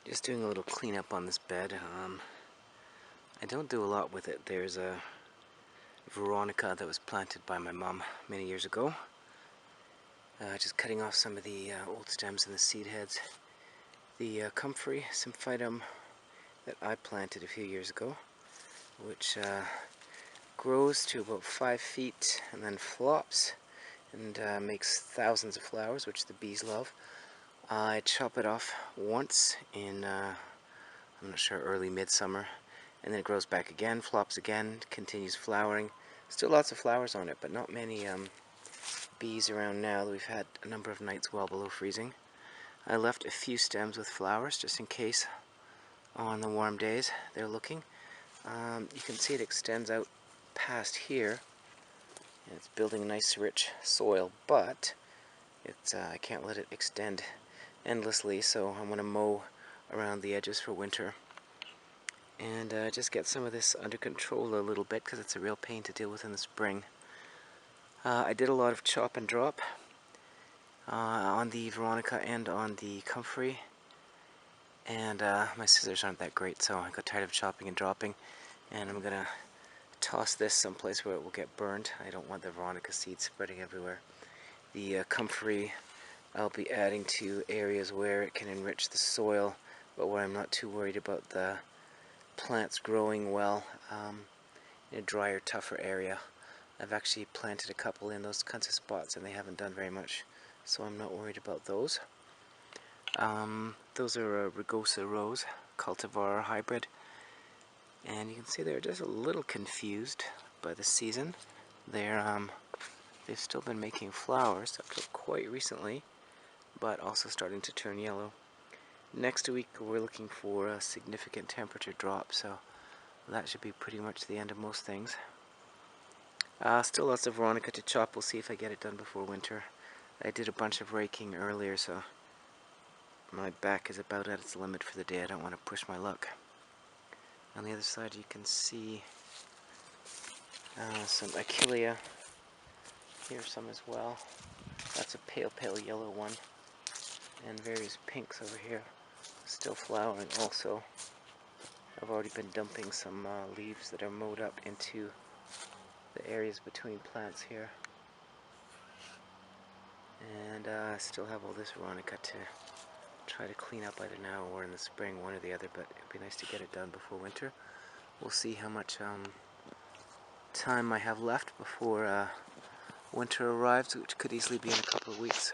Just doing a little cleanup on this bed. I don't do a lot with it. There's a Veronica that was planted by my mom many years ago. Just cutting off some of the old stems and the seed heads. The Comfrey Symphytum that I planted a few years ago, which grows to about 5 feet and then flops and makes thousands of flowers, which the bees love. I chop it off once in, I'm not sure, early midsummer, and then it grows back again, flops again, continues flowering. Still lots of flowers on it, but not many bees around now. We've had a number of nights well below freezing. I left a few stems with flowers just in case on the warm days they're looking. You can see it extends out past here, and it's building a nice rich soil, but it's I can't let it extend endlessly, so I'm going to mow around the edges for winter and just get some of this under control a little bit, because it's a real pain to deal with in the spring. I did a lot of chop and drop on the Veronica and on the Comfrey, and my scissors aren't that great, so I got tired of chopping and dropping, and I'm gonna toss this someplace where it will get burned. I don't want the Veronica seeds spreading everywhere. The Comfrey I'll be adding to areas where it can enrich the soil, but where I'm not too worried about the plants growing well in a drier, tougher area. I've actually planted a couple in those kinds of spots and they haven't done very much, so I'm not worried about those. Those are a rugosa rose, cultivar hybrid, and you can see they're just a little confused by the season. They've still been making flowers up to quite recently, but also starting to turn yellow. Next week we're looking for a significant temperature drop, so that should be pretty much the end of most things. Still lots of Veronica to chop. We'll see if I get it done before winter. I did a bunch of raking earlier, so my back is about at its limit for the day. I don't want to push my luck. On the other side you can see some Achillea. Here's some as well. That's a pale yellow one. And various pinks over here. Still flowering also. I've already been dumping some leaves that are mowed up into the areas between plants here. And I still have all this Veronica to try to clean up either now or in the spring, one or the other, but it'd be nice to get it done before winter. We'll see how much time I have left before winter arrives, which could easily be in a couple of weeks.